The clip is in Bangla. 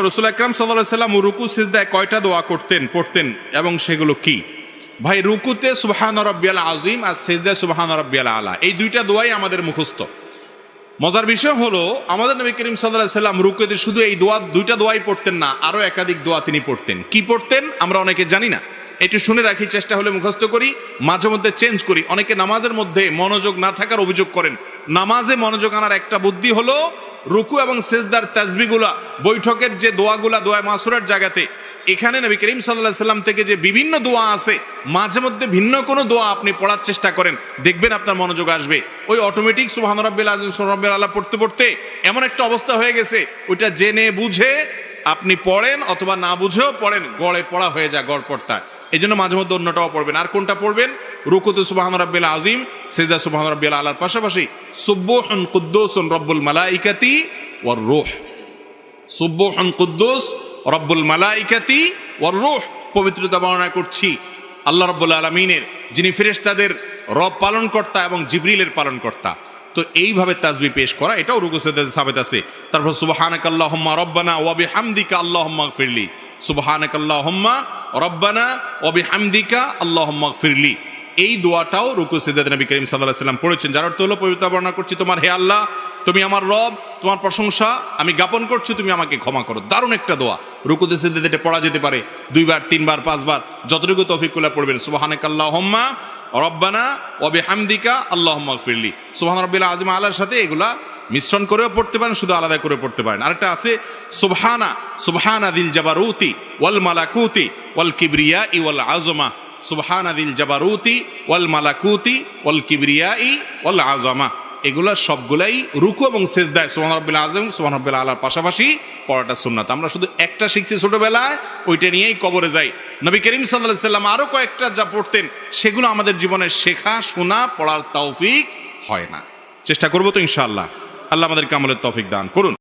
হলো রাসূল আকরাম সাল্লাল্লাহু আলাইহি ওয়াসাল্লাম রুকু সিজদায় কয়টা দোয়া পড়তেন এবং সেগুলো কি? ভাই, রুকুতে সুবহান রাব্বিয়াল আযীম আর সিজদায় সুবহান রাব্বিয়াল আলা, এই দুইটা দোয়াই আমাদের মুখস্থ। মজার বিষয় হলো আমাদের নবী করিম সাল্লাল্লাহু আলাইহি ওয়াসাল্লাম রুকুতে শুধু এই দুইটা দোয়াই পড়তেন না, আরো একাধিক দোয়া তিনি পড়তেন। কি পড়তেন আমরা অনেকে জানি না, একটু শুনে রাখি, চেষ্টা হলে মুখস্থ করি, মাঝে মধ্যে চেঞ্জ করি। অনেকে নামাজের মধ্যে মনোযোগ না থাকার অভিযোগ করেন। নামাজে মনোযোগ আনার একটা বুদ্ধি হলো রুকু এবং সিজদার তাসবিহগুলা, বৈঠকের যে দোয়াগুলা, দোয়া মাসুরার জায়গাতে, এখানে নবী করিম সাল্লাল্লাহু আলাইহি ওয়াসাল্লাম থেকে যে বিভিন্ন দোয়া আছে, মাঝে মধ্যে ভিন্ন কোনো দোয়া আপনি পড়ার চেষ্টা করেন, দেখবেন আপনার মনোযোগ আসবে। ওই অটোমেটিক সুবহান রাব্বিল আযীম সুবহান রাব্বিল আলা পড়তে পড়তে এমন একটা অবস্থা হয়ে গেছে, ওইটা জেনে বুঝে আপনি পড়েন অথবা না বুঝেও পড়েন, গড়ে পড়া হয়ে যায়, গড় পড়তা। এই জন্য মাঝে মধ্যে অন্যটাও পড়বেন। আর কোনটা পড়বেন? রুকুতে সুবহান রাব্বিল আযীম, সিজদা সুবহান রাব্বিল আলার পাশাপাশি সুবহুন কুদ্দুসুন রব্বুল মালাইকাতি ওয়ার রূহ, সুবহুন কুদ্দুস রব্বুল মালাইকাতি ওয়ার রূহ, পবিত্রতা বর্ণনা করছি আল্লাহ রাব্বুল আলামিনের, যিনি ফেরেশতাদের রব পালনকর্তা এবং জিবরিলের পালনকর্তা। তো এইভাবে তাসবিহ পেশ করা, এটাও রুকু সিজদাতে সাবিত আছে। তারপর সুবহানাকাল্লাহুম্মা রব্বানা ওয়া বিহামদিকা আল্লাহুম্মা গফিরলি, সুবহানাকাল্লাহুম্মা রব্বানা ওয়া বিহামদিকা আল্লাহুম্মা গফিরলি, এই দোয়াটাও রুকু সিজদাতে নবী করিম সাল্লাল্লাহু আলাইহি ওয়াসাল্লাম পড়েছেন। যার অর্থ হলো পবিত্রতা বর্ণনা করছি, তোমার হে আল্লাহ, তুমি আমার রব, তোমার প্রশংসা আমি জ্ঞাপন করছি, তুমি আমাকে ক্ষমা করো। দারুণ একটা দোয়া, রুকুতে সিজদাতে এটা পড়া যেতে পারে 2 বার 3 বার 5 বার, যতটুকু তৌফিক করে পড়বেন। সুবহানাকাল্লাহুম্মা রব্বানা ওয়া বিহামদিকা আল্লাহুম্মা গফিরলি, সুবহান রাব্বিল আযীম আলার সাথে এগুলা মিশ্রণ করেও পড়তে পারেন, শুধু আলাদা করে পড়তে পারেন। আরেকটা আছে সুবহানা দিল জাবারুতি ওয়াল মালাকুতি ওয়াল কিবরিয়াই ওয়াল আযমা, সুবহানা দিল জাবারুতি ওয়াল মালাকুতি ওয়াল কিবরিয়াই ওয়াল আযমা, এগুলা সবগুলাই রুকু এবং সিজদায় সুবহান রাব্বিল আযীম সুবহান রাব্বিল আলার পাশাপাশি পড়াটা সুন্নাত। আমরা শুধু একটা শিখছি ছোটবেলায়, ওইটা নিয়েই কবরে যাই। নবী করিম সাল্লাল্লাহু আলাইহি ওয়াসাল্লাম আরো কয়েকটা যা পড়তেন, সেগুলো আমাদের জীবনে শেখা, শোনা, পড়ার তৌফিক হয় না। চেষ্টা করবো তো ইনশাআল্লাহ। আল্লাহ আমাদেরকে আমলের তৌফিক দান করুন।